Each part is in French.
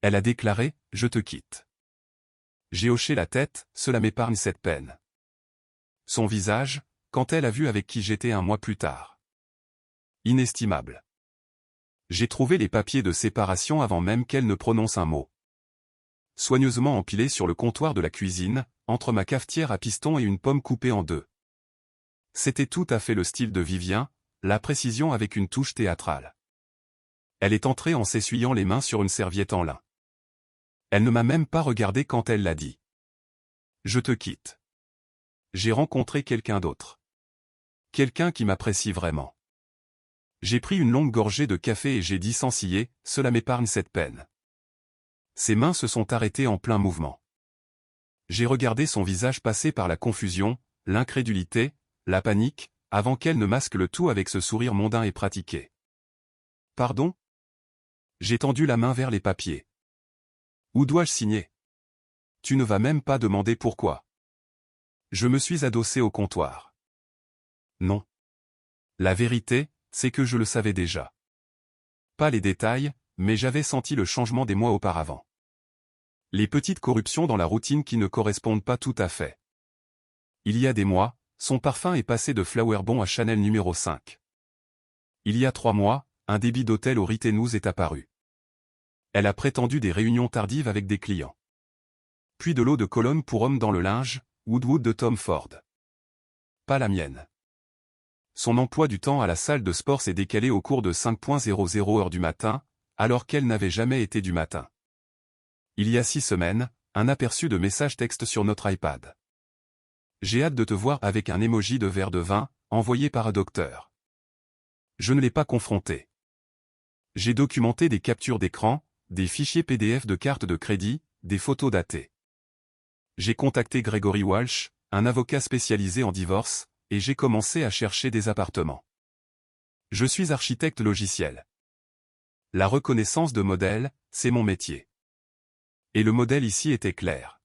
Elle a déclaré « Je te quitte ». J'ai hoché la tête, cela m'épargne cette peine. Son visage, quand elle a vu avec qui j'étais un mois plus tard. Inestimable. J'ai trouvé les papiers de séparation avant même qu'elle ne prononce un mot. Soigneusement empilés sur le comptoir de la cuisine, entre ma cafetière à piston et une pomme coupée en deux. C'était tout à fait le style de Vivien, la précision avec une touche théâtrale. Elle est entrée en s'essuyant les mains sur une serviette en lin. Elle ne m'a même pas regardé quand elle l'a dit. Je te quitte. J'ai rencontré quelqu'un d'autre. Quelqu'un qui m'apprécie vraiment. J'ai pris une longue gorgée de café et j'ai dit sans ciller, cela m'épargne cette peine. Ses mains se sont arrêtées en plein mouvement. J'ai regardé son visage passer par la confusion, l'incrédulité, la panique, avant qu'elle ne masque le tout avec ce sourire mondain et pratiqué. Pardon ? J'ai tendu la main vers les papiers. Où dois-je signer ? Tu ne vas même pas demander pourquoi. Je me suis adossé au comptoir. Non. La vérité, c'est que je le savais déjà. Pas les détails, mais j'avais senti le changement des mois auparavant. Les petites corruptions dans la routine qui ne correspondent pas tout à fait. Il y a des mois, son parfum est passé de Flower Bon à Chanel numéro 5. Il y a 3 mois, un débit d'hôtel au Ritenouse est apparu. Elle a prétendu des réunions tardives avec des clients. Puis de l'eau de Cologne pour hommes dans le linge, Woodwood de Tom Ford. Pas la mienne. Son emploi du temps à la salle de sport s'est décalé au cours de 5.00 heures du matin, alors qu'elle n'avait jamais été du matin. Il y a 6 semaines, un aperçu de message texte sur notre iPad. J'ai hâte de te voir avec un emoji de verre de vin, envoyé par un docteur. Je ne l'ai pas confronté. J'ai documenté des captures d'écran, des fichiers PDF de cartes de crédit, des photos datées. J'ai contacté Gregory Walsh, un avocat spécialisé en divorce, et j'ai commencé à chercher des appartements. Je suis architecte logiciel. La reconnaissance de modèles, c'est mon métier. Et le modèle ici était clair.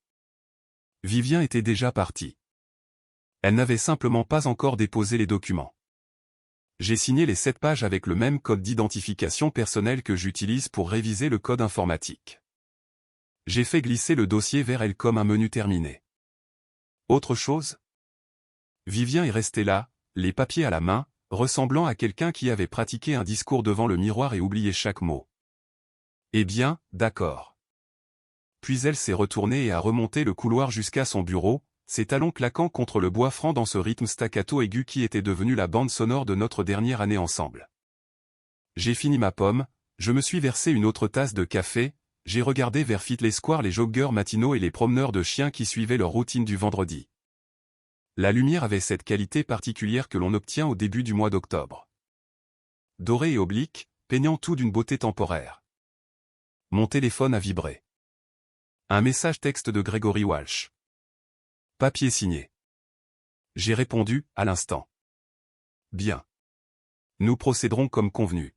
Vivien était déjà partie. Elle n'avait simplement pas encore déposé les documents. J'ai signé les 7 pages avec le même code d'identification personnelle que j'utilise pour réviser le code informatique. J'ai fait glisser le dossier vers elle comme un menu terminé. Autre chose ? Vivien est resté là, les papiers à la main, ressemblant à quelqu'un qui avait pratiqué un discours devant le miroir et oublié chaque mot. Eh bien, d'accord. Puis elle s'est retournée et a remonté le couloir jusqu'à son bureau, ses talons claquant contre le bois franc dans ce rythme staccato aigu qui était devenu la bande sonore de notre dernière année ensemble. J'ai fini ma pomme, je me suis versé une autre tasse de café, j'ai regardé vers Fitley Square les joggeurs matinaux et les promeneurs de chiens qui suivaient leur routine du vendredi. La lumière avait cette qualité particulière que l'on obtient au début du mois d'octobre. Dorée et oblique, peignant tout d'une beauté temporaire. Mon téléphone a vibré. Un message texte de Gregory Walsh. Papier signé. J'ai répondu, à l'instant. Bien. Nous procéderons comme convenu.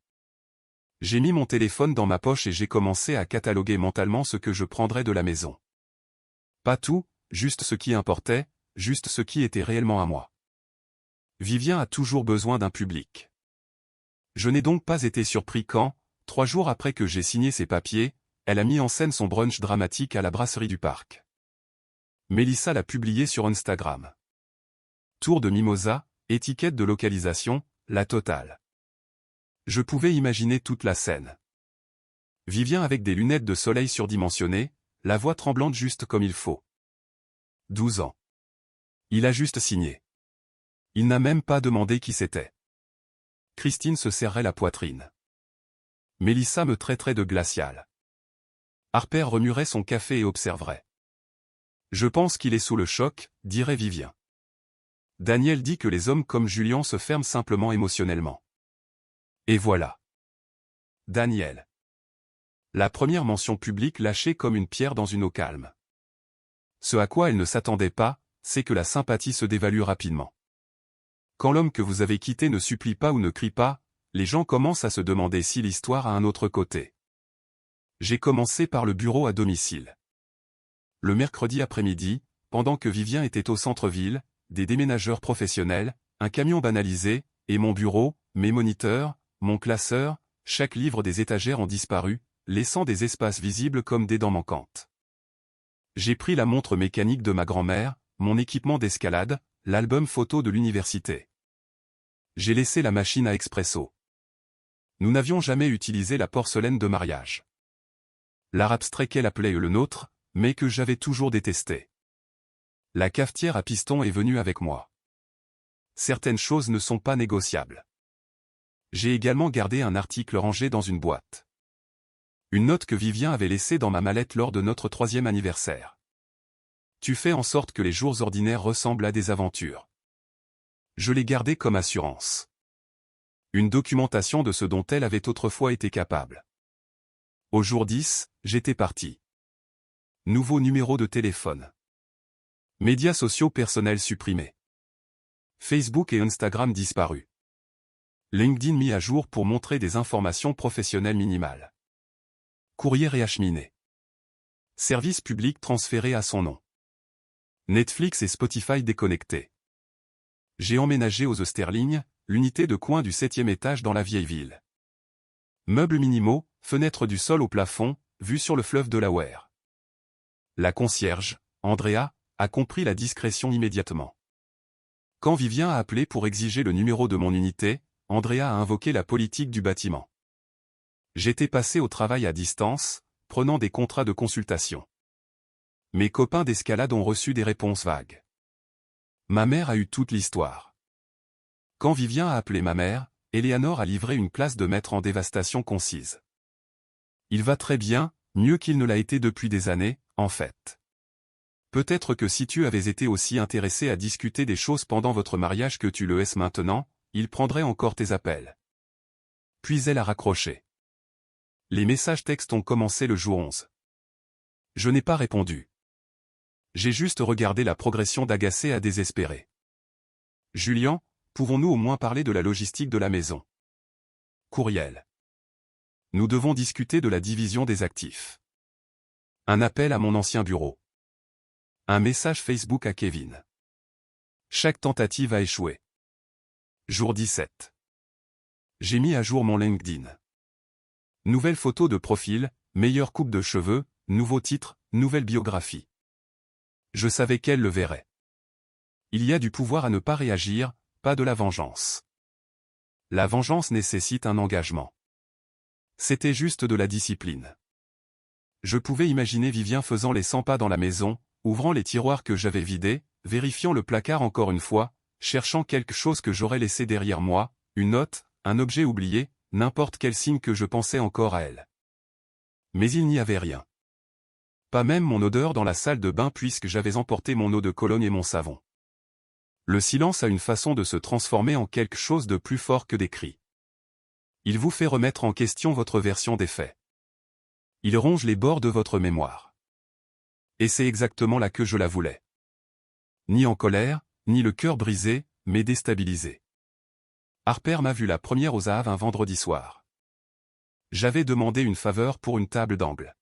J'ai mis mon téléphone dans ma poche et j'ai commencé à cataloguer mentalement ce que je prendrais de la maison. Pas tout, juste ce qui importait, juste ce qui était réellement à moi. Vivien a toujours besoin d'un public. Je n'ai donc pas été surpris quand, 3 jours après que j'ai signé ses papiers, elle a mis en scène son brunch dramatique à la brasserie du parc. Mélissa l'a publié sur Instagram. Tour de mimosa, étiquette de localisation, la totale. Je pouvais imaginer toute la scène. Vivien avec des lunettes de soleil surdimensionnées, la voix tremblante juste comme il faut. 12 ans. Il a juste signé. Il n'a même pas demandé qui c'était. Christine se serrait la poitrine. Mélissa me traiterait de glaciale. Harper remuerait son café et observerait. Je pense qu'il est sous le choc, dirait Vivien. Daniel dit que les hommes comme Julien se ferment simplement émotionnellement. Et voilà. Daniel. La première mention publique lâchée comme une pierre dans une eau calme. Ce à quoi elle ne s'attendait pas, c'est que la sympathie se dévalue rapidement. Quand l'homme que vous avez quitté ne supplie pas ou ne crie pas, les gens commencent à se demander si l'histoire a un autre côté. J'ai commencé par le bureau à domicile. Le mercredi après-midi, pendant que Vivien était au centre-ville, des déménageurs professionnels, un camion banalisé, et mon bureau, mes moniteurs, mon classeur, chaque livre des étagères ont disparu, laissant des espaces visibles comme des dents manquantes. J'ai pris la montre mécanique de ma grand-mère, mon équipement d'escalade, l'album photo de l'université. J'ai laissé la machine à expresso. Nous n'avions jamais utilisé la porcelaine de mariage. L'art abstrait qu'elle appelait le nôtre, mais que j'avais toujours détesté. La cafetière à piston est venue avec moi. Certaines choses ne sont pas négociables. J'ai également gardé un article rangé dans une boîte. Une note que Vivien avait laissée dans ma mallette lors de notre 3e anniversaire. Tu fais en sorte que les jours ordinaires ressemblent à des aventures. Je l'ai gardée comme assurance. Une documentation de ce dont elle avait autrefois été capable. Au jour 10, j'étais parti. Nouveau numéro de téléphone. Médias sociaux personnels supprimés. Facebook et Instagram disparus. LinkedIn mis à jour pour montrer des informations professionnelles minimales. Courrier réacheminé. Service public transféré à son nom. Netflix et Spotify déconnectés. J'ai emménagé aux Austerlingnes, l'unité de coin du 7e étage dans la vieille ville. Meubles minimaux, fenêtres du sol au plafond, vue sur le fleuve Delaware. La concierge, Andrea, a compris la discrétion immédiatement. Quand Vivien a appelé pour exiger le numéro de mon unité, Andrea a invoqué la politique du bâtiment. J'étais passé au travail à distance, prenant des contrats de consultation. Mes copains d'escalade ont reçu des réponses vagues. Ma mère a eu toute l'histoire. Quand Vivien a appelé ma mère, Eleanor a livré une classe de maître en dévastation concise. Il va très bien, mieux qu'il ne l'a été depuis des années, en fait. Peut-être que si tu avais été aussi intéressé à discuter des choses pendant votre mariage que tu le es maintenant, il prendrait encore tes appels. Puis elle a raccroché. Les messages textes ont commencé le jour 11. Je n'ai pas répondu. J'ai juste regardé la progression d'agacé à désespéré. Julien, pouvons-nous au moins parler de la logistique de la maison? Courriel. Nous devons discuter de la division des actifs. Un appel à mon ancien bureau. Un message Facebook à Kevin. Chaque tentative a échoué. Jour 17. J'ai mis à jour mon LinkedIn. Nouvelle photo de profil, meilleure coupe de cheveux, nouveau titre, nouvelle biographie. Je savais qu'elle le verrait. Il y a du pouvoir à ne pas réagir, pas de la vengeance. La vengeance nécessite un engagement. C'était juste de la discipline. Je pouvais imaginer Vivien faisant les 100 pas dans la maison, ouvrant les tiroirs que j'avais vidés, vérifiant le placard encore une fois, cherchant quelque chose que j'aurais laissé derrière moi, une note, un objet oublié, n'importe quel signe que je pensais encore à elle. Mais il n'y avait rien. Pas même mon odeur dans la salle de bain puisque j'avais emporté mon eau de Cologne et mon savon. Le silence a une façon de se transformer en quelque chose de plus fort que des cris. Il vous fait remettre en question votre version des faits. Il ronge les bords de votre mémoire. Et c'est exactement là que je la voulais. Ni en colère, ni le cœur brisé, mais déstabilisé. Harper m'a vu la première aux Aves un vendredi soir. J'avais demandé une faveur pour une table d'angle.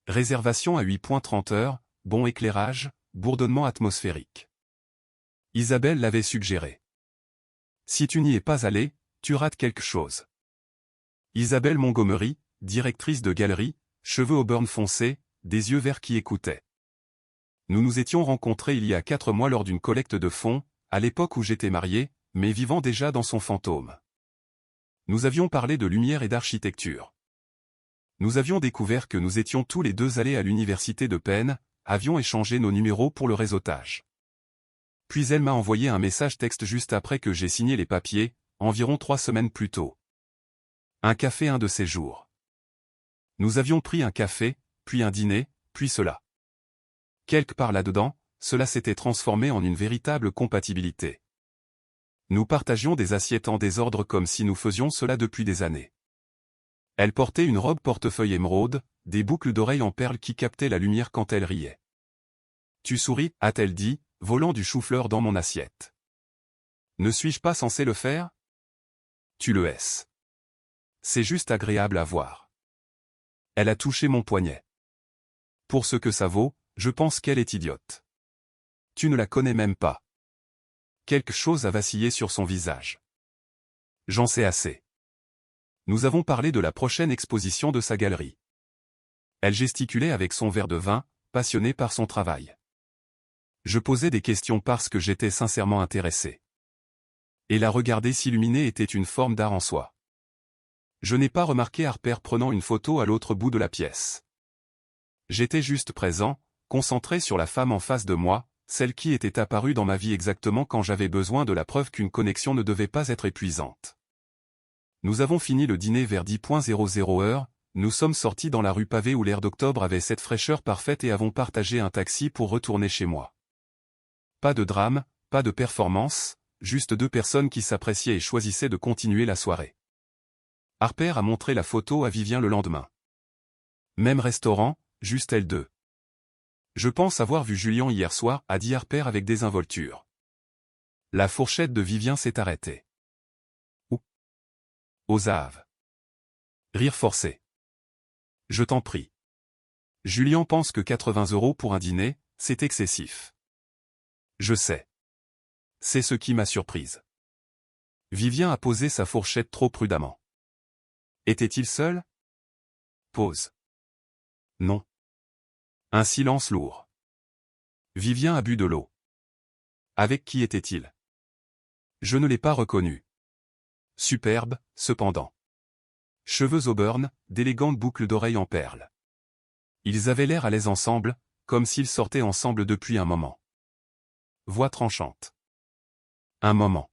Réservation à 8,30 heures, bon éclairage, bourdonnement atmosphérique. Isabelle l'avait suggéré. Si tu n'y es pas allé, tu rates quelque chose. Isabelle Montgomery, directrice de galerie, cheveux auburn foncés, des yeux verts qui écoutaient. Nous nous étions rencontrés il y a 4 mois lors d'une collecte de fonds, à l'époque où j'étais marié, mais vivant déjà dans son fantôme. Nous avions parlé de lumière et d'architecture. Nous avions découvert que nous étions tous les deux allés à l'université de Penn, avions échangé nos numéros pour le réseautage. Puis elle m'a envoyé un message texte juste après que j'ai signé les papiers, environ 3 semaines plus tôt. Un café un de ces jours. Nous avions pris un café, puis un dîner, puis cela. Quelque part là-dedans, cela s'était transformé en une véritable compatibilité. Nous partagions des assiettes en désordre comme si nous faisions cela depuis des années. Elle portait une robe portefeuille émeraude, des boucles d'oreilles en perles qui captaient la lumière quand elle riait. « Tu souris » a-t-elle dit, volant du chou-fleur dans mon assiette. « Ne suis-je pas censé le faire ?»« Tu le es. C'est juste agréable à voir. » Elle a touché mon poignet. Pour ce que ça vaut, je pense qu'elle est idiote. Tu ne la connais même pas. Quelque chose a vacillé sur son visage. J'en sais assez. Nous avons parlé de la prochaine exposition de sa galerie. Elle gesticulait avec son verre de vin, passionnée par son travail. Je posais des questions parce que j'étais sincèrement intéressé. Et la regarder s'illuminer était une forme d'art en soi. Je n'ai pas remarqué Harper prenant une photo à l'autre bout de la pièce. J'étais juste présent, concentré sur la femme en face de moi, celle qui était apparue dans ma vie exactement quand j'avais besoin de la preuve qu'une connexion ne devait pas être épuisante. Nous avons fini le dîner vers 10:00 heure, nous sommes sortis dans la rue pavée où l'air d'octobre avait cette fraîcheur parfaite et avons partagé un taxi pour retourner chez moi. Pas de drame, pas de performance, juste deux personnes qui s'appréciaient et choisissaient de continuer la soirée. Harper a montré la photo à Vivien le lendemain. Même restaurant, juste elles deux. Je pense avoir vu Julien hier soir, a dit Harper avec désinvolture. La fourchette de Vivien s'est arrêtée. Où? Aux Aves. Rire forcé. Je t'en prie. Julien pense que 80 € pour un dîner, c'est excessif. Je sais. C'est ce qui m'a surprise. Vivien a posé sa fourchette trop prudemment. Était-il seul? Pause. Non. Un silence lourd. Vivien a bu de l'eau. Avec qui était-il? Je ne l'ai pas reconnu. Superbe, cependant. Cheveux auburn, d'élégantes boucles d'oreilles en perles. Ils avaient l'air à l'aise ensemble, comme s'ils sortaient ensemble depuis un moment. Voix tranchante. Un moment.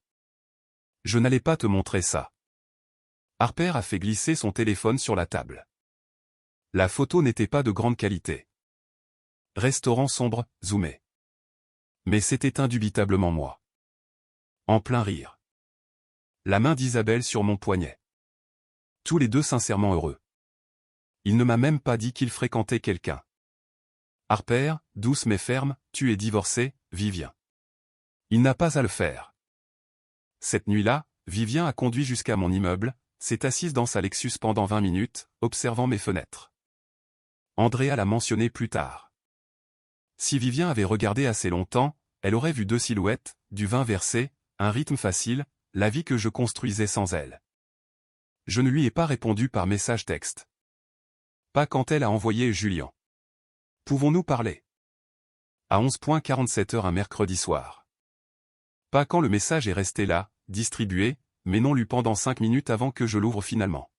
Je n'allais pas te montrer ça. Harper a fait glisser son téléphone sur la table. La photo n'était pas de grande qualité. Restaurant sombre, zoomé. Mais c'était indubitablement moi. En plein rire. La main d'Isabelle sur mon poignet. Tous les deux sincèrement heureux. Il ne m'a même pas dit qu'il fréquentait quelqu'un. Harper, douce mais ferme, tu es divorcé, Vivien. Il n'a pas à le faire. Cette nuit-là, Vivien a conduit jusqu'à mon immeuble, s'est assise dans sa Lexus pendant 20 minutes, observant mes fenêtres. Andrea l'a mentionné plus tard. Si Vivien avait regardé assez longtemps, elle aurait vu deux silhouettes, du vin versé, un rythme facile, la vie que je construisais sans elle. Je ne lui ai pas répondu par message texte. Pas quand elle a envoyé Julien. Pouvons-nous parler? À 11:47 un mercredi soir. Pas quand le message est resté là, distribué, mais non lu pendant 5 minutes avant que je l'ouvre finalement.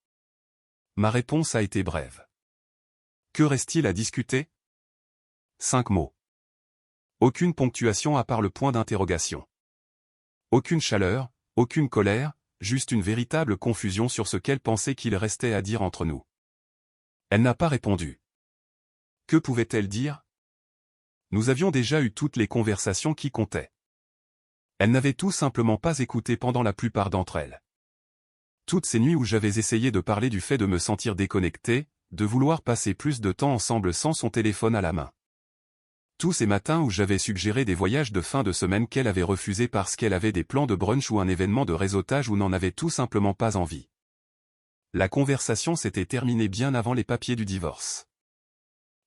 Ma réponse a été brève. Que reste-t-il à discuter? 5 mots. Aucune ponctuation à part le point d'interrogation. Aucune chaleur, aucune colère, juste une véritable confusion sur ce qu'elle pensait qu'il restait à dire entre nous. Elle n'a pas répondu. Que pouvait-elle dire? Nous avions déjà eu toutes les conversations qui comptaient. Elle n'avait tout simplement pas écouté pendant la plupart d'entre elles. Toutes ces nuits où j'avais essayé de parler du fait de me sentir déconnecté, de vouloir passer plus de temps ensemble sans son téléphone à la main. Tous ces matins où j'avais suggéré des voyages de fin de semaine qu'elle avait refusés parce qu'elle avait des plans de brunch ou un événement de réseautage ou n'en avait tout simplement pas envie. La conversation s'était terminée bien avant les papiers du divorce.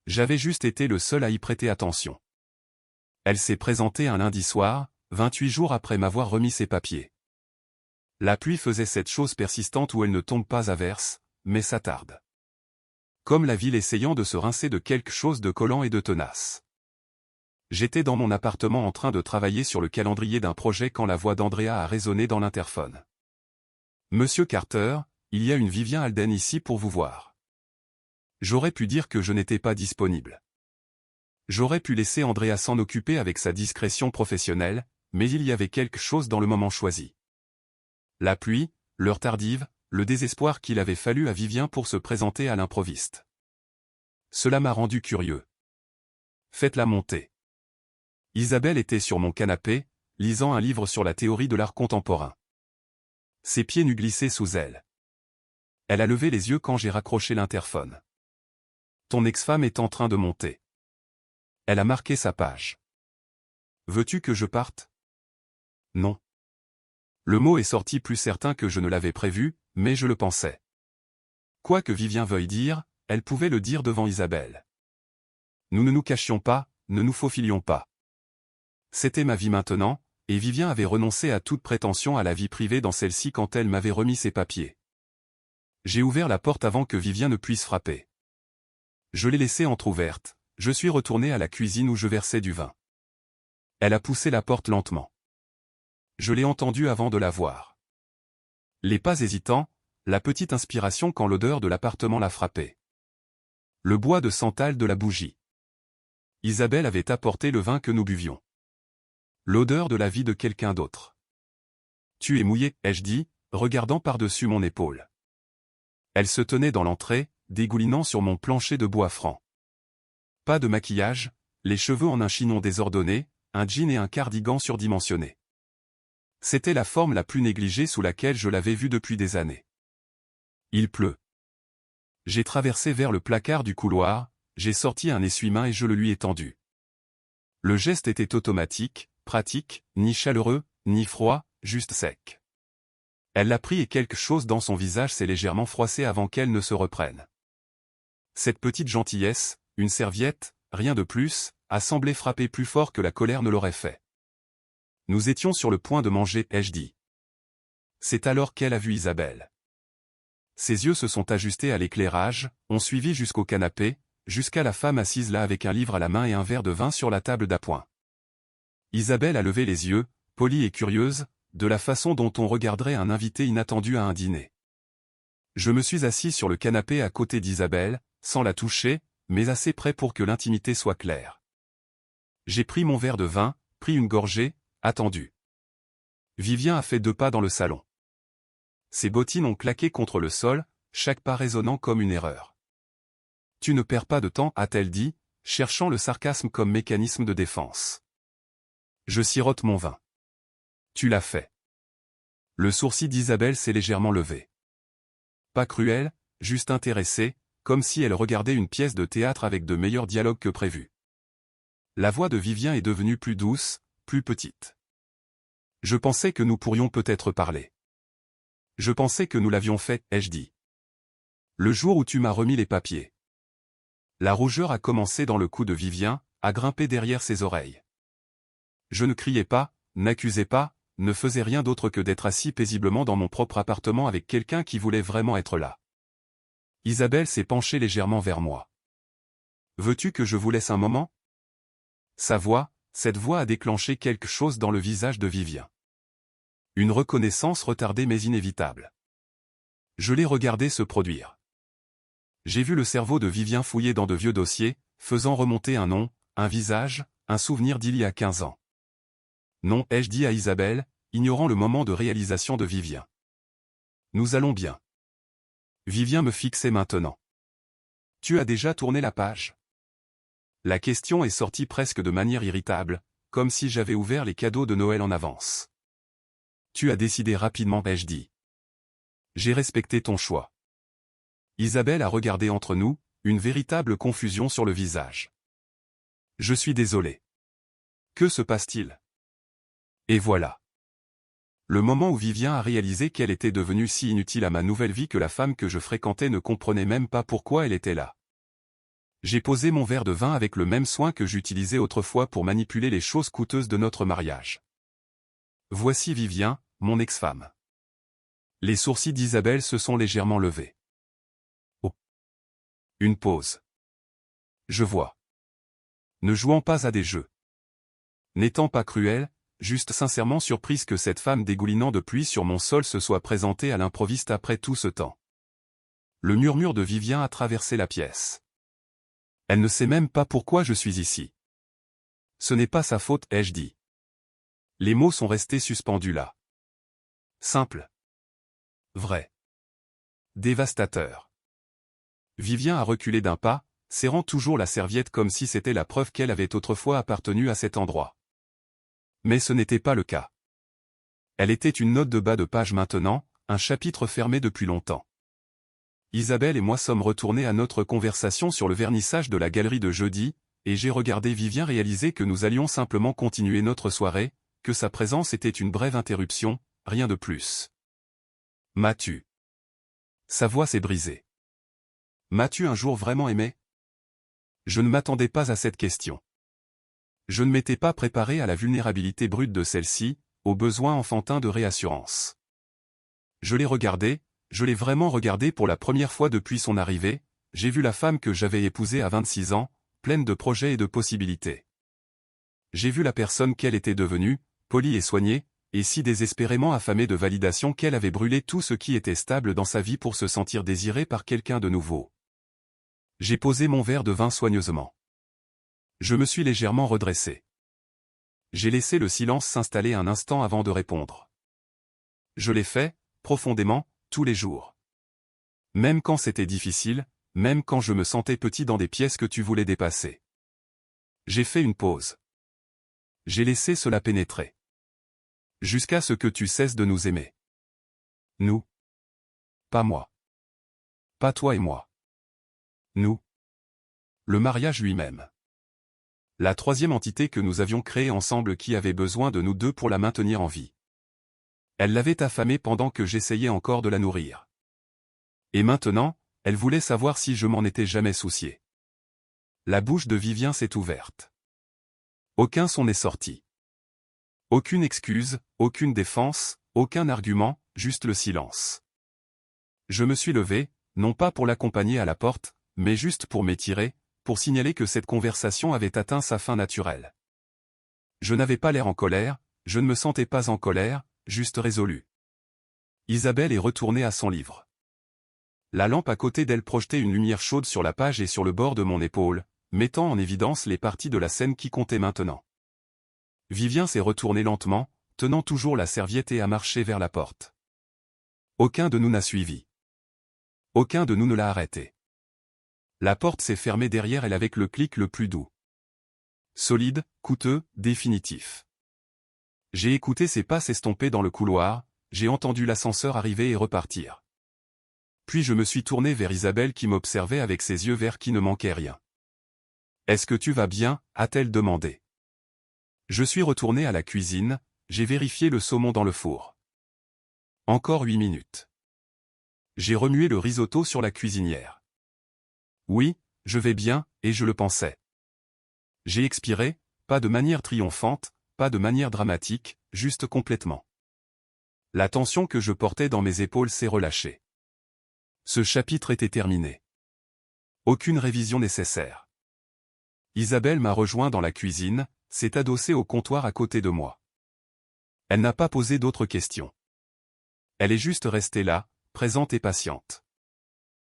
J'avais juste été le seul à y prêter attention. Elle s'est présentée un lundi soir, 28 jours après m'avoir remis ses papiers. La pluie faisait cette chose persistante où elle ne tombe pas à verse, mais s'attarde. Comme la ville essayant de se rincer de quelque chose de collant et de tenace. J'étais dans mon appartement en train de travailler sur le calendrier d'un projet quand la voix d'Andrea a résonné dans l'interphone. Monsieur Carter, il y a une Vivien Alden ici pour vous voir. J'aurais pu dire que je n'étais pas disponible. J'aurais pu laisser Andrea s'en occuper avec sa discrétion professionnelle, mais il y avait quelque chose dans le moment choisi. La pluie, l'heure tardive, le désespoir qu'il avait fallu à Vivien pour se présenter à l'improviste. Cela m'a rendu curieux. Faites-la monter. Isabelle était sur mon canapé, lisant un livre sur la théorie de l'art contemporain. Ses pieds nus glissaient sous elle. Elle a levé les yeux quand j'ai raccroché l'interphone. Ton ex-femme est en train de monter. Elle a marqué sa page. Veux-tu que je parte? Non. Le mot est sorti plus certain que je ne l'avais prévu, mais je le pensais. Quoi que Vivien veuille dire, elle pouvait le dire devant Isabelle. Nous ne nous cachions pas, ne nous faufilions pas. C'était ma vie maintenant, et Vivien avait renoncé à toute prétention à la vie privée dans celle-ci quand elle m'avait remis ses papiers. J'ai ouvert la porte avant que Vivien ne puisse frapper. Je l'ai laissée entr'ouverte, je suis retourné à la cuisine où je versais du vin. Elle a poussé la porte lentement. Je l'ai entendue avant de la voir. Les pas hésitants, la petite inspiration quand l'odeur de l'appartement l'a frappée. Le bois de santal de la bougie. Isabelle avait apporté le vin que nous buvions. L'odeur de la vie de quelqu'un d'autre. Tu es mouillé, ai-je dit, regardant par-dessus mon épaule. Elle se tenait dans l'entrée, dégoulinant sur mon plancher de bois franc. Pas de maquillage, les cheveux en un chignon désordonné, un jean et un cardigan surdimensionné. C'était la forme la plus négligée sous laquelle je l'avais vue depuis des années. Il pleut. J'ai traversé vers le placard du couloir, j'ai sorti un essuie-main et je le lui ai tendu. Le geste était automatique, pratique, ni chaleureux, ni froid, juste sec. Elle l'a pris et quelque chose dans son visage s'est légèrement froissé avant qu'elle ne se reprenne. Cette petite gentillesse, une serviette, rien de plus, a semblé frapper plus fort que la colère ne l'aurait fait. Nous étions sur le point de manger, ai-je dit. C'est alors qu'elle a vu Isabelle. Ses yeux se sont ajustés à l'éclairage, ont suivi jusqu'au canapé, jusqu'à la femme assise là avec un livre à la main et un verre de vin sur la table d'appoint. Isabelle a levé les yeux, polie et curieuse, de la façon dont on regarderait un invité inattendu à un dîner. Je me suis assis sur le canapé à côté d'Isabelle, sans la toucher, mais assez près pour que l'intimité soit claire. J'ai pris mon verre de vin, pris une gorgée, attendu. Vivien a fait 2 pas dans le salon. Ses bottines ont claqué contre le sol, chaque pas résonnant comme une erreur. « Tu ne perds pas de temps » a-t-elle dit, cherchant le sarcasme comme mécanisme de défense. Je sirote mon vin. « Tu l'as fait. » Le sourcil d'Isabelle s'est légèrement levé. Pas cruel, juste intéressé, comme si elle regardait une pièce de théâtre avec de meilleurs dialogues que prévu. La voix de Vivien est devenue plus douce, plus petite. Je pensais que nous pourrions peut-être parler. Je pensais que nous l'avions fait, ai-je dit. Le jour où tu m'as remis les papiers. La rougeur a commencé dans le cou de Vivien, a grimpé derrière ses oreilles. Je ne criais pas, n'accusais pas, ne faisais rien d'autre que d'être assis paisiblement dans mon propre appartement avec quelqu'un qui voulait vraiment être là. Isabelle s'est penchée légèrement vers moi. Veux-tu que je vous laisse un moment ? Sa voix, cette voix a déclenché quelque chose dans le visage de Vivien. Une reconnaissance retardée mais inévitable. Je l'ai regardé se produire. J'ai vu le cerveau de Vivien fouiller dans de vieux dossiers, faisant remonter un nom, un visage, un souvenir d'il y a 15 ans. Non, ai-je dit à Isabelle, ignorant le moment de réalisation de Vivien. Nous allons bien. Vivien me fixait maintenant. Tu as déjà tourné la page ? La question est sortie presque de manière irritable, comme si j'avais ouvert les cadeaux de Noël en avance. Tu as décidé rapidement, ai-je dit. J'ai respecté ton choix. Isabelle a regardé entre nous, une véritable confusion sur le visage. Je suis désolé. Que se passe-t-il ? Et voilà. Le moment où Vivien a réalisé qu'elle était devenue si inutile à ma nouvelle vie que la femme que je fréquentais ne comprenait même pas pourquoi elle était là. J'ai posé mon verre de vin avec le même soin que j'utilisais autrefois pour manipuler les choses coûteuses de notre mariage. Voici Vivien, mon ex-femme. Les sourcils d'Isabelle se sont légèrement levés. Oh. Une pause. Je vois. Ne jouant pas à des jeux. N'étant pas cruelle, juste sincèrement surprise que cette femme dégoulinant de pluie sur mon sol se soit présentée à l'improviste après tout ce temps. Le murmure de Vivien a traversé la pièce. Elle ne sait même pas pourquoi je suis ici. Ce n'est pas sa faute, ai-je dit. Les mots sont restés suspendus là. Simple. Vrai. Dévastateur. Vivien a reculé d'un pas, serrant toujours la serviette comme si c'était la preuve qu'elle avait autrefois appartenu à cet endroit. Mais ce n'était pas le cas. Elle était une note de bas de page maintenant, un chapitre fermé depuis longtemps. Isabelle et moi sommes retournés à notre conversation sur le vernissage de la galerie de jeudi, et j'ai regardé Vivien réaliser que nous allions simplement continuer notre soirée, que sa présence était une brève interruption, rien de plus. M'as-tu ? Sa voix s'est brisée. M'as-tu un jour vraiment aimé ? Je ne m'attendais pas à cette question. Je ne m'étais pas préparé à la vulnérabilité brute de celle-ci, au besoin enfantin de réassurance. Je l'ai regardé, je l'ai vraiment regardée pour la première fois depuis son arrivée, j'ai vu la femme que j'avais épousée à 26 ans, pleine de projets et de possibilités. J'ai vu la personne qu'elle était devenue, polie et soignée, et si désespérément affamée de validation qu'elle avait brûlé tout ce qui était stable dans sa vie pour se sentir désirée par quelqu'un de nouveau. J'ai posé mon verre de vin soigneusement. Je me suis légèrement redressé. J'ai laissé le silence s'installer un instant avant de répondre. Je l'ai fait, profondément, tous les jours. Même quand c'était difficile, même quand je me sentais petit dans des pièces que tu voulais dépasser. J'ai fait une pause. J'ai laissé cela pénétrer. Jusqu'à ce que tu cesses de nous aimer. Nous. Pas moi. Pas toi et moi. Nous. Le mariage lui-même. La troisième entité que nous avions créée ensemble qui avait besoin de nous deux pour la maintenir en vie. Elle l'avait affamée pendant que j'essayais encore de la nourrir. Et maintenant, elle voulait savoir si je m'en étais jamais soucié. La bouche de Vivien s'est ouverte. Aucun son n'est sorti. Aucune excuse, aucune défense, aucun argument, juste le silence. Je me suis levé, non pas pour l'accompagner à la porte, mais juste pour m'étirer, pour signaler que cette conversation avait atteint sa fin naturelle. Je n'avais pas l'air en colère, je ne me sentais pas en colère, juste résolu. Isabelle est retournée à son livre. La lampe à côté d'elle projetait une lumière chaude sur la page et sur le bord de mon épaule, mettant en évidence les parties de la scène qui comptaient maintenant. Vivien s'est retourné lentement, tenant toujours la serviette et a marché vers la porte. Aucun de nous n'a suivi. Aucun de nous ne l'a arrêté. La porte s'est fermée derrière elle avec le clic le plus doux. Solide, coûteux, définitif. J'ai écouté ses pas s'estomper dans le couloir, j'ai entendu l'ascenseur arriver et repartir. Puis je me suis tourné vers Isabelle qui m'observait avec ses yeux verts qui ne manquaient rien. « Est-ce que tu vas bien ?» a-t-elle demandé. Je suis retourné à la cuisine, j'ai vérifié le saumon dans le four. Encore 8 minutes. J'ai remué le risotto sur la cuisinière. Oui, je vais bien, et je le pensais. J'ai expiré, pas de manière triomphante, pas de manière dramatique, juste complètement. La tension que je portais dans mes épaules s'est relâchée. Ce chapitre était terminé. Aucune révision nécessaire. Isabelle m'a rejoint dans la cuisine, s'est adossée au comptoir à côté de moi. Elle n'a pas posé d'autres questions. Elle est juste restée là, présente et patiente.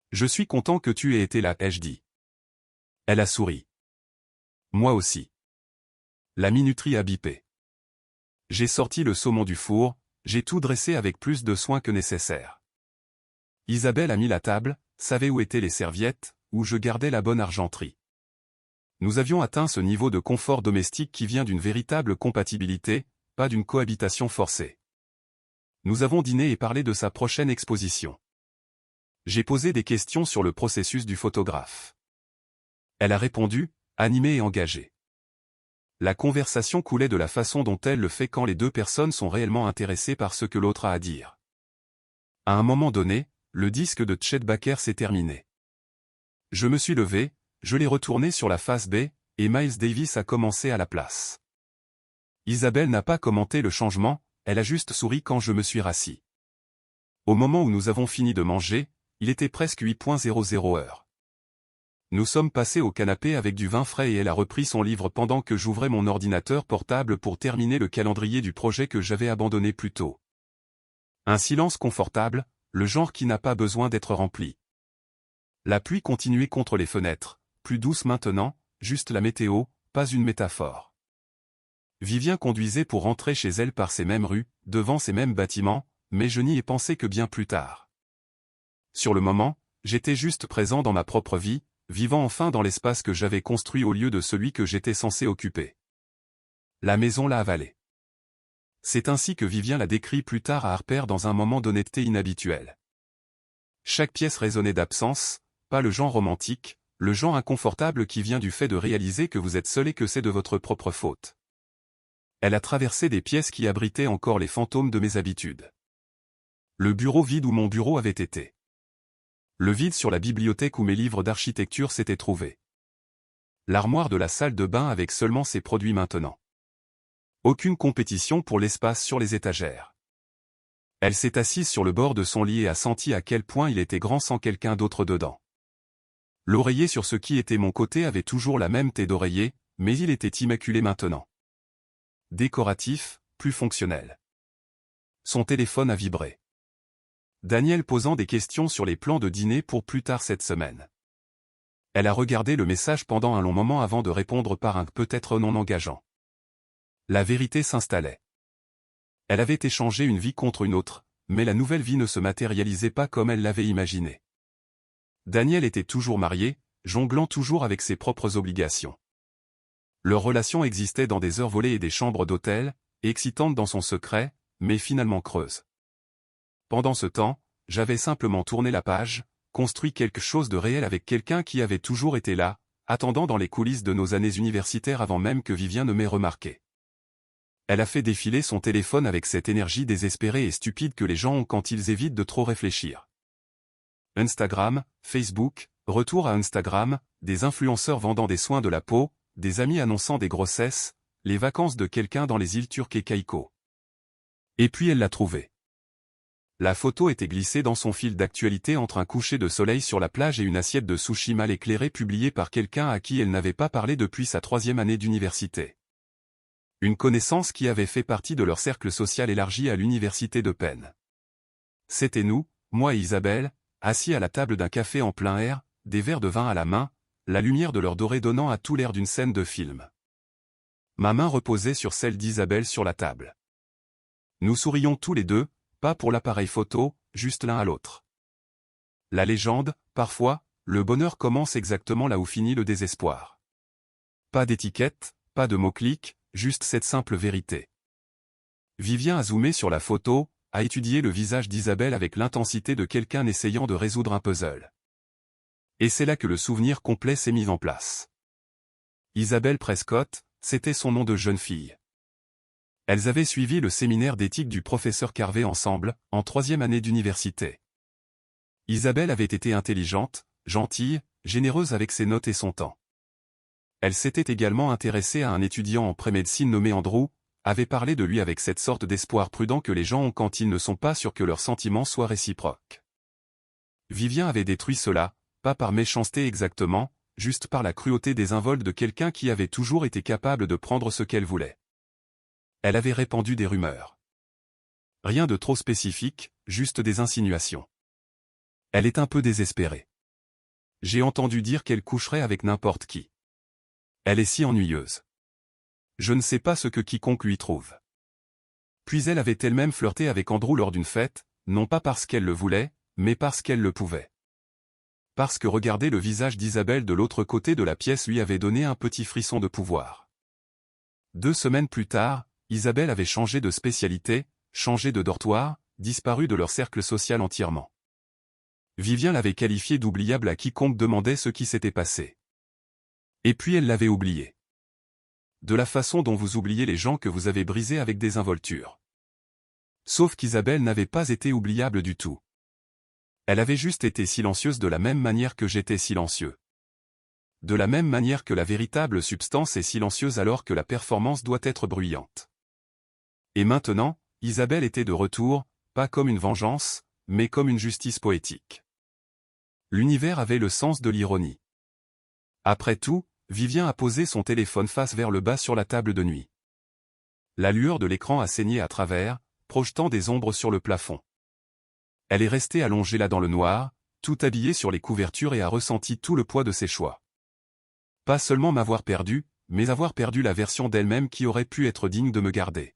« Je suis content que tu aies été là, ai-je dit. Elle a souri. Moi aussi. La minuterie a bipé. J'ai sorti le saumon du four, j'ai tout dressé avec plus de soin que nécessaire. Isabelle a mis la table, savait où étaient les serviettes, où je gardais la bonne argenterie. Nous avions atteint ce niveau de confort domestique qui vient d'une véritable compatibilité, pas d'une cohabitation forcée. Nous avons dîné et parlé de sa prochaine exposition. J'ai posé des questions sur le processus du photographe. Elle a répondu, animée et engagée. La conversation coulait de la façon dont elle le fait quand les deux personnes sont réellement intéressées par ce que l'autre a à dire. À un moment donné, le disque de Chet Baker s'est terminé. Je me suis levé, je l'ai retourné sur la face B, et Miles Davis a commencé à la place. Isabelle n'a pas commenté le changement, elle a juste souri quand je me suis rassis. Au moment où nous avons fini de manger, il était presque 8:00 heure. Nous sommes passés au canapé avec du vin frais et elle a repris son livre pendant que j'ouvrais mon ordinateur portable pour terminer le calendrier du projet que j'avais abandonné plus tôt. Un silence confortable, le genre qui n'a pas besoin d'être rempli. La pluie continuait contre les fenêtres, plus douce maintenant, juste la météo, pas une métaphore. Vivien conduisait pour rentrer chez elle par ces mêmes rues, devant ces mêmes bâtiments, mais je n'y ai pensé que bien plus tard. Sur le moment, j'étais juste présent dans ma propre vie, vivant enfin dans l'espace que j'avais construit au lieu de celui que j'étais censé occuper. La maison l'a avalé. C'est ainsi que Vivien l'a décrit plus tard à Harper dans un moment d'honnêteté inhabituelle. Chaque pièce résonnait d'absence, pas le genre romantique, le genre inconfortable qui vient du fait de réaliser que vous êtes seul et que c'est de votre propre faute. Elle a traversé des pièces qui abritaient encore les fantômes de mes habitudes. Le bureau vide où mon bureau avait été. Le vide sur la bibliothèque où mes livres d'architecture s'étaient trouvés. L'armoire de la salle de bain avec seulement ses produits maintenant. Aucune compétition pour l'espace sur les étagères. Elle s'est assise sur le bord de son lit et a senti à quel point il était grand sans quelqu'un d'autre dedans. L'oreiller sur ce qui était mon côté avait toujours la même taille d'oreiller, mais il était immaculé maintenant. Décoratif, plus fonctionnel. Son téléphone a vibré. Daniel posant des questions sur les plans de dîner pour plus tard cette semaine. Elle a regardé le message pendant un long moment avant de répondre par un peut-être non engageant. La vérité s'installait. Elle avait échangé une vie contre une autre, mais la nouvelle vie ne se matérialisait pas comme elle l'avait imaginé. Daniel était toujours marié, jonglant toujours avec ses propres obligations. Leur relation existait dans des heures volées et des chambres d'hôtel, excitante dans son secret, mais finalement creuse. Pendant ce temps, j'avais simplement tourné la page, construit quelque chose de réel avec quelqu'un qui avait toujours été là, attendant dans les coulisses de nos années universitaires avant même que Vivien ne m'ait remarqué. Elle a fait défiler son téléphone avec cette énergie désespérée et stupide que les gens ont quand ils évitent de trop réfléchir. Instagram, Facebook, retour à Instagram, des influenceurs vendant des soins de la peau, des amis annonçant des grossesses, les vacances de quelqu'un dans les îles Turques et Caïco. Et puis elle l'a trouvé. La photo était glissée dans son fil d'actualité entre un coucher de soleil sur la plage et une assiette de sushi mal éclairée publiée par quelqu'un à qui elle n'avait pas parlé depuis sa 3e année d'université. Une connaissance qui avait fait partie de leur cercle social élargi à l'université de Penn. C'était nous, moi et Isabelle, assis à la table d'un café en plein air, des verres de vin à la main, la lumière de l'heure dorée donnant à tout l'air d'une scène de film. Ma main reposait sur celle d'Isabelle sur la table. Nous sourions tous les deux, pas pour l'appareil photo, juste l'un à l'autre. La légende, parfois, le bonheur commence exactement là où finit le désespoir. Pas d'étiquette, pas de mots-clics, juste cette simple vérité. Vivien a zoomé sur la photo, a étudié le visage d'Isabelle avec l'intensité de quelqu'un essayant de résoudre un puzzle. Et c'est là que le souvenir complet s'est mis en place. Isabelle Prescott, c'était son nom de jeune fille. Elles avaient suivi le séminaire d'éthique du professeur Carvé ensemble, en 3e année d'université. Isabelle avait été intelligente, gentille, généreuse avec ses notes et son temps. Elle s'était également intéressée à un étudiant en pré-médecine nommé Andrew, avait parlé de lui avec cette sorte d'espoir prudent que les gens ont quand ils ne sont pas sûrs que leurs sentiments soient réciproques. Vivien avait détruit cela, pas par méchanceté exactement, juste par la cruauté désinvolte de quelqu'un qui avait toujours été capable de prendre ce qu'elle voulait. Elle avait répandu des rumeurs. Rien de trop spécifique, juste des insinuations. Elle est un peu désespérée. J'ai entendu dire qu'elle coucherait avec n'importe qui. Elle est si ennuyeuse. Je ne sais pas ce que quiconque lui trouve. Puis elle avait elle-même flirté avec Andrew lors d'une fête, non pas parce qu'elle le voulait, mais parce qu'elle le pouvait. Parce que regarder le visage d'Isabelle de l'autre côté de la pièce lui avait donné un petit frisson de pouvoir. 2 semaines plus tard, Isabelle avait changé de spécialité, changé de dortoir, disparu de leur cercle social entièrement. Vivien l'avait qualifiée d'oubliable à quiconque demandait ce qui s'était passé. Et puis elle l'avait oublié. De la façon dont vous oubliez les gens que vous avez brisés avec désinvolture. Sauf qu'Isabelle n'avait pas été oubliable du tout. Elle avait juste été silencieuse de la même manière que j'étais silencieux. De la même manière que la véritable substance est silencieuse alors que la performance doit être bruyante. Et maintenant, Isabelle était de retour, pas comme une vengeance, mais comme une justice poétique. L'univers avait le sens de l'ironie. Après tout, Vivien a posé son téléphone face vers le bas sur la table de nuit. La lueur de l'écran a saigné à travers, projetant des ombres sur le plafond. Elle est restée allongée là dans le noir, tout habillée sur les couvertures et a ressenti tout le poids de ses choix. Pas seulement m'avoir perdu, mais avoir perdu la version d'elle-même qui aurait pu être digne de me garder.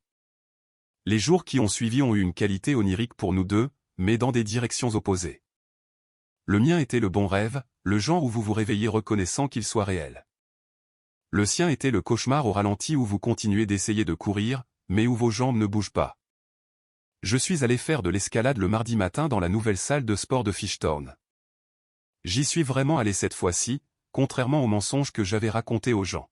Les jours qui ont suivi ont eu une qualité onirique pour nous deux, mais dans des directions opposées. Le mien était le bon rêve, le genre où vous vous réveillez reconnaissant qu'il soit réel. Le sien était le cauchemar au ralenti où vous continuez d'essayer de courir, mais où vos jambes ne bougent pas. Je suis allé faire de l'escalade le mardi matin dans la nouvelle salle de sport de Fishtown. J'y suis vraiment allé cette fois-ci, contrairement aux mensonges que j'avais racontés aux gens.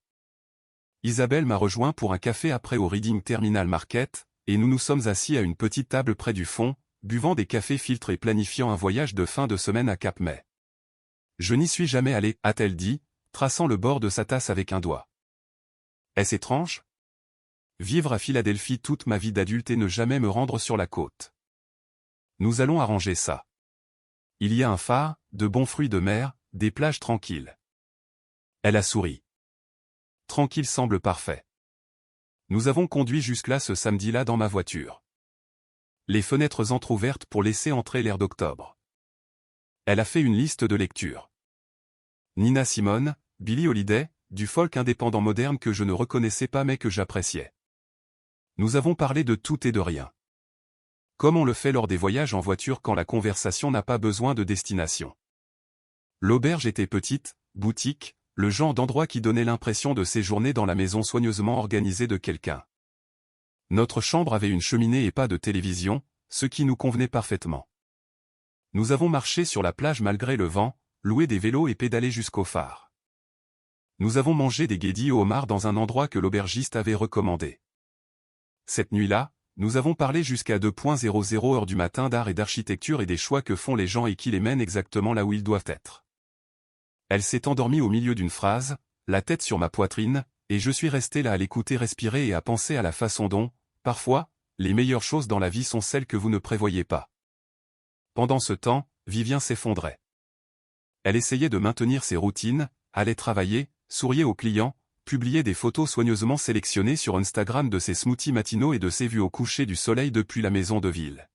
Isabelle m'a rejoint pour un café après au Reading Terminal Market, et nous nous sommes assis à une petite table près du fond, buvant des cafés filtres et planifiant un voyage de fin de semaine à Cap May. Je n'y suis jamais allé, a-t-elle dit, traçant le bord de sa tasse avec un doigt. Est-ce étrange ? Vivre à Philadelphie toute ma vie d'adulte et ne jamais me rendre sur la côte. Nous allons arranger ça. Il y a un phare, de bons fruits de mer, des plages tranquilles. Elle a souri. Tranquille semble parfait. Nous avons conduit jusque-là ce samedi-là dans ma voiture. Les fenêtres entr'ouvertes pour laisser entrer l'air d'octobre. Elle a fait une liste de lecture. Nina Simone, Billie Holiday, du folk indépendant moderne que je ne reconnaissais pas mais que j'appréciais. Nous avons parlé de tout et de rien. Comme on le fait lors des voyages en voiture quand la conversation n'a pas besoin de destination. L'auberge était petite, boutique, le genre d'endroit qui donnait l'impression de séjourner dans la maison soigneusement organisée de quelqu'un. Notre chambre avait une cheminée et pas de télévision, ce qui nous convenait parfaitement. Nous avons marché sur la plage malgré le vent, loué des vélos et pédalé jusqu'au phare. Nous avons mangé des guédilles au homard dans un endroit que l'aubergiste avait recommandé. Cette nuit-là, nous avons parlé jusqu'à 2:00 heure du matin d'art et d'architecture et des choix que font les gens et qui les mènent exactement là où ils doivent être. Elle s'est endormie au milieu d'une phrase, la tête sur ma poitrine, et je suis resté là à l'écouter respirer et à penser à la façon dont, parfois, les meilleures choses dans la vie sont celles que vous ne prévoyez pas. Pendant ce temps, Vivien s'effondrait. Elle essayait de maintenir ses routines, allait travailler, souriait aux clients, publiait des photos soigneusement sélectionnées sur Instagram de ses smoothies matinaux et de ses vues au coucher du soleil depuis la maison de ville.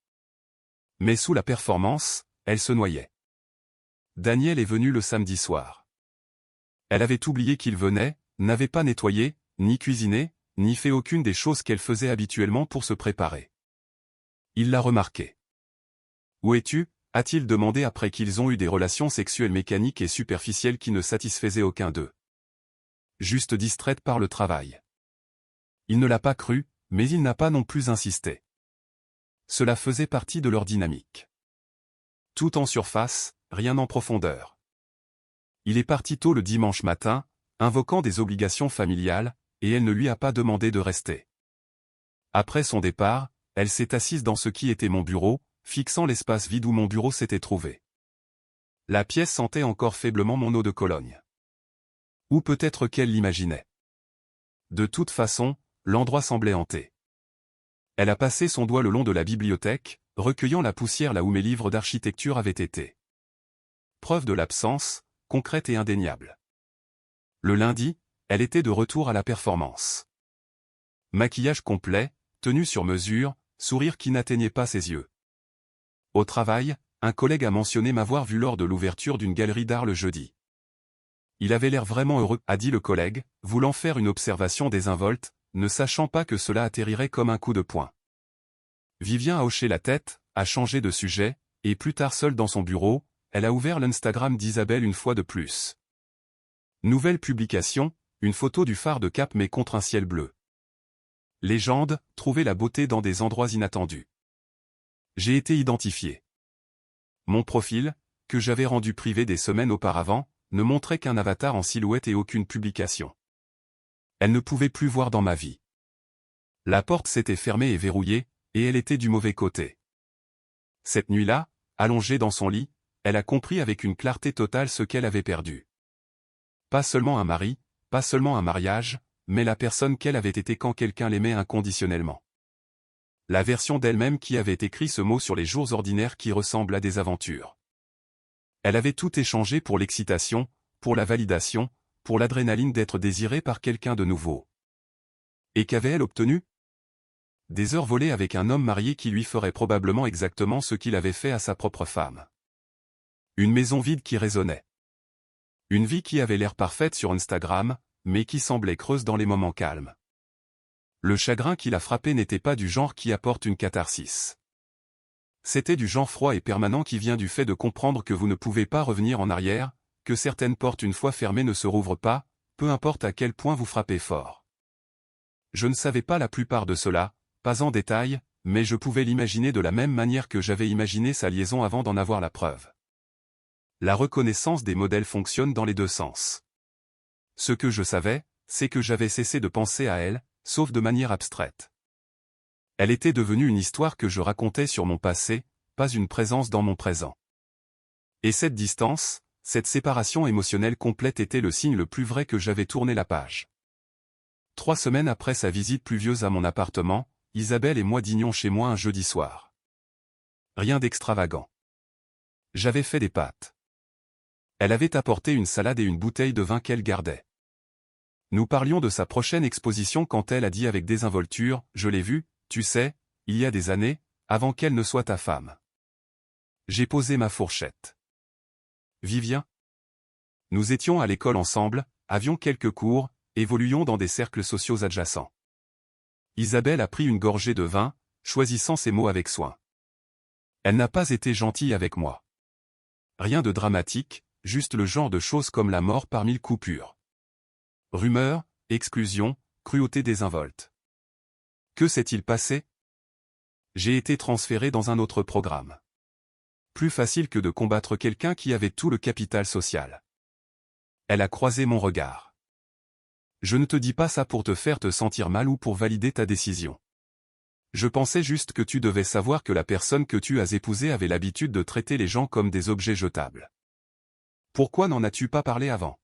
Mais sous la performance, elle se noyait. Daniel est venu le samedi soir. Elle avait oublié qu'il venait, n'avait pas nettoyé, ni cuisiné, ni fait aucune des choses qu'elle faisait habituellement pour se préparer. Il l'a remarqué. « Où es-tu » a-t-il demandé après qu'ils ont eu des relations sexuelles mécaniques et superficielles qui ne satisfaisaient aucun d'eux. Juste distraite par le travail. Il ne l'a pas cru, mais il n'a pas non plus insisté. Cela faisait partie de leur dynamique. Tout en surface, rien en profondeur. Il est parti tôt le dimanche matin, invoquant des obligations familiales, et elle ne lui a pas demandé de rester. Après son départ, elle s'est assise dans ce qui était mon bureau, fixant l'espace vide où mon bureau s'était trouvé. La pièce sentait encore faiblement mon eau de Cologne. Ou peut-être qu'elle l'imaginait. De toute façon, l'endroit semblait hanté. Elle a passé son doigt le long de la bibliothèque, recueillant la poussière là où mes livres d'architecture avaient été. Preuve de l'absence, concrète et indéniable. Le lundi, elle était de retour à la performance. Maquillage complet, tenue sur mesure, sourire qui n'atteignait pas ses yeux. Au travail, un collègue a mentionné m'avoir vu lors de l'ouverture d'une galerie d'art le jeudi. Il avait l'air vraiment heureux, a dit le collègue, voulant faire une observation désinvolte, ne sachant pas que cela atterrirait comme un coup de poing. Vivien a hoché la tête, a changé de sujet, et plus tard seule dans son bureau, elle a ouvert l'Instagram d'Isabelle une fois de plus. Nouvelle publication, une photo du phare de Cap mais contre un ciel bleu. Légende, trouver la beauté dans des endroits inattendus. J'ai été identifié. Mon profil, que j'avais rendu privé des semaines auparavant, ne montrait qu'un avatar en silhouette et aucune publication. Elle ne pouvait plus voir dans ma vie. La porte s'était fermée et verrouillée, et elle était du mauvais côté. Cette nuit-là, allongée dans son lit, elle a compris avec une clarté totale ce qu'elle avait perdu. Pas seulement un mari, pas seulement un mariage, mais la personne qu'elle avait été quand quelqu'un l'aimait inconditionnellement. La version d'elle-même qui avait écrit ce mot sur les jours ordinaires qui ressemblent à des aventures. Elle avait tout échangé pour l'excitation, pour la validation, pour l'adrénaline d'être désirée par quelqu'un de nouveau. Et qu'avait-elle obtenu? Des heures volées avec un homme marié qui lui ferait probablement exactement ce qu'il avait fait à sa propre femme. Une maison vide qui résonnait. Une vie qui avait l'air parfaite sur Instagram, mais qui semblait creuse dans les moments calmes. Le chagrin qui la frappait n'était pas du genre qui apporte une catharsis. C'était du genre froid et permanent qui vient du fait de comprendre que vous ne pouvez pas revenir en arrière, que certaines portes une fois fermées ne se rouvrent pas, peu importe à quel point vous frappez fort. Je ne savais pas la plupart de cela, pas en détail, mais je pouvais l'imaginer de la même manière que j'avais imaginé sa liaison avant d'en avoir la preuve. La reconnaissance des modèles fonctionne dans les deux sens. Ce que je savais, c'est que j'avais cessé de penser à elle, sauf de manière abstraite. Elle était devenue une histoire que je racontais sur mon passé, pas une présence dans mon présent. Et cette distance, cette séparation émotionnelle complète était le signe le plus vrai que j'avais tourné la page. 3 semaines après sa visite pluvieuse à mon appartement, Isabelle et moi dînions chez moi un jeudi soir. Rien d'extravagant. J'avais fait des pâtes. Elle avait apporté une salade et une bouteille de vin qu'elle gardait. Nous parlions de sa prochaine exposition quand elle a dit avec désinvolture, « Je l'ai vue, tu sais, il y a des années, avant qu'elle ne soit ta femme. » J'ai posé ma fourchette. Vivien? Nous étions à l'école ensemble, avions quelques cours, évoluions dans des cercles sociaux adjacents. Isabelle a pris une gorgée de vin, choisissant ses mots avec soin. Elle n'a pas été gentille avec moi. Rien de dramatique, juste le genre de choses comme la mort par 1000 coupures. Rumeurs, exclusions, cruauté désinvolte. Que s'est-il passé? J'ai été transféré dans un autre programme. Plus facile que de combattre quelqu'un qui avait tout le capital social. Elle a croisé mon regard. Je ne te dis pas ça pour te faire te sentir mal ou pour valider ta décision. Je pensais juste que tu devais savoir que la personne que tu as épousée avait l'habitude de traiter les gens comme des objets jetables. Pourquoi n'en as-tu pas parlé avant?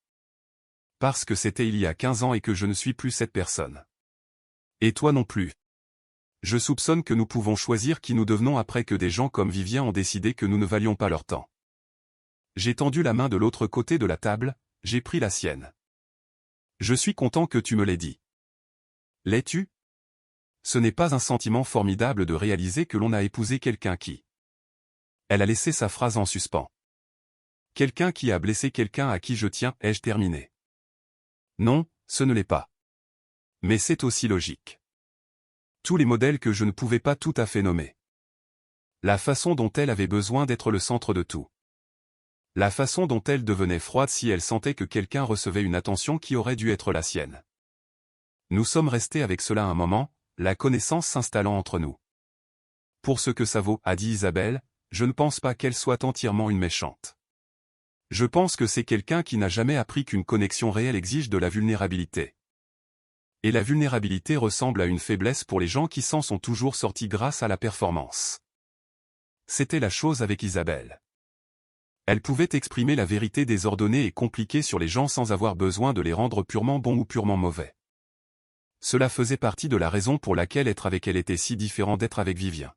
Parce que c'était il y a 15 ans et que je ne suis plus cette personne. Et toi non plus. Je soupçonne que nous pouvons choisir qui nous devenons après que des gens comme Vivien ont décidé que nous ne valions pas leur temps. J'ai tendu la main de l'autre côté de la table, j'ai pris la sienne. Je suis content que tu me l'aies dit. L'es-tu? Ce n'est pas un sentiment formidable de réaliser que l'on a épousé quelqu'un qui... Elle a laissé sa phrase en suspens. Quelqu'un qui a blessé quelqu'un à qui je tiens, ai-je terminé? Non, ce ne l'est pas. Mais c'est aussi logique. Tous les modèles que je ne pouvais pas tout à fait nommer. La façon dont elle avait besoin d'être le centre de tout. La façon dont elle devenait froide si elle sentait que quelqu'un recevait une attention qui aurait dû être la sienne. Nous sommes restés avec cela un moment, la connaissance s'installant entre nous. Pour ce que ça vaut, a dit Isabelle, je ne pense pas qu'elle soit entièrement une méchante. Je pense que c'est quelqu'un qui n'a jamais appris qu'une connexion réelle exige de la vulnérabilité. Et la vulnérabilité ressemble à une faiblesse pour les gens qui s'en sont toujours sortis grâce à la performance. C'était la chose avec Isabelle. Elle pouvait exprimer la vérité désordonnée et compliquée sur les gens sans avoir besoin de les rendre purement bons ou purement mauvais. Cela faisait partie de la raison pour laquelle être avec elle était si différent d'être avec Vivien.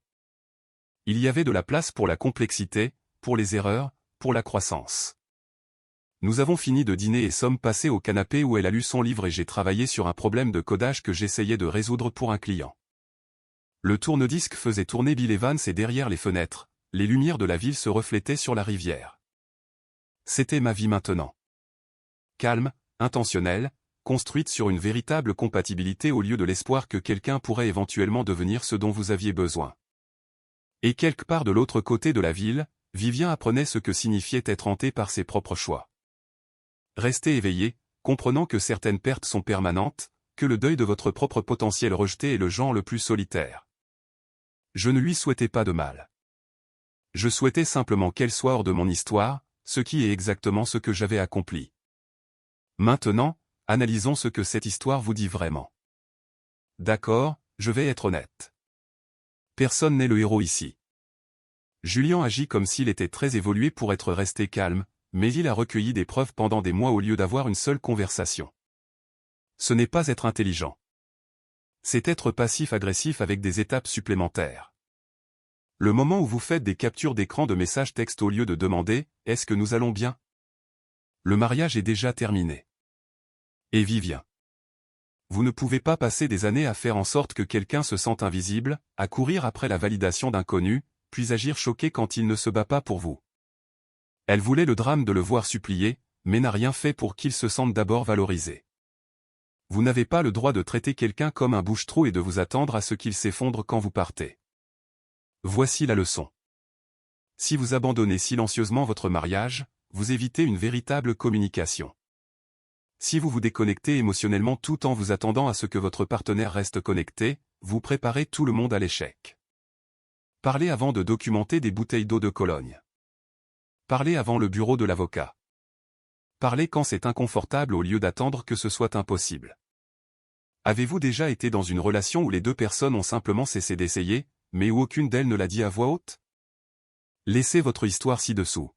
Il y avait de la place pour la complexité, pour les erreurs, pour la croissance. Nous avons fini de dîner et sommes passés au canapé où elle a lu son livre et j'ai travaillé sur un problème de codage que j'essayais de résoudre pour un client. Le tourne-disque faisait tourner Bill Evans et derrière les fenêtres, les lumières de la ville se reflétaient sur la rivière. C'était ma vie maintenant. Calme, intentionnelle, construite sur une véritable compatibilité au lieu de l'espoir que quelqu'un pourrait éventuellement devenir ce dont vous aviez besoin. Et quelque part de l'autre côté de la ville, Vivien apprenait ce que signifiait être hanté par ses propres choix. Restez éveillé, comprenant que certaines pertes sont permanentes, que le deuil de votre propre potentiel rejeté est le genre le plus solitaire. Je ne lui souhaitais pas de mal. Je souhaitais simplement qu'elle soit hors de mon histoire, ce qui est exactement ce que j'avais accompli. Maintenant, analysons ce que cette histoire vous dit vraiment. D'accord, je vais être honnête. Personne n'est le héros ici. Julien agit comme s'il était très évolué pour être resté calme, mais il a recueilli des preuves pendant des mois au lieu d'avoir une seule conversation. Ce n'est pas être intelligent. C'est être passif-agressif avec des étapes supplémentaires. Le moment où vous faites des captures d'écran de messages textes au lieu de demander « Est-ce que nous allons bien ?» Le mariage est déjà terminé. Et Vivien. Vous ne pouvez pas passer des années à faire en sorte que quelqu'un se sente invisible, à courir après la validation d'inconnus, puis agir choqué quand il ne se bat pas pour vous. Elle voulait le drame de le voir supplier, mais n'a rien fait pour qu'il se sente d'abord valorisé. Vous n'avez pas le droit de traiter quelqu'un comme un bouche-trou et de vous attendre à ce qu'il s'effondre quand vous partez. Voici la leçon. Si vous abandonnez silencieusement votre mariage, vous évitez une véritable communication. Si vous vous déconnectez émotionnellement tout en vous attendant à ce que votre partenaire reste connecté, vous préparez tout le monde à l'échec. Parlez avant de documenter des bouteilles d'eau de Cologne. Parlez avant le bureau de l'avocat. Parlez quand c'est inconfortable au lieu d'attendre que ce soit impossible. Avez-vous déjà été dans une relation où les deux personnes ont simplement cessé d'essayer, mais où aucune d'elles ne l'a dit à voix haute? Laissez votre histoire ci-dessous.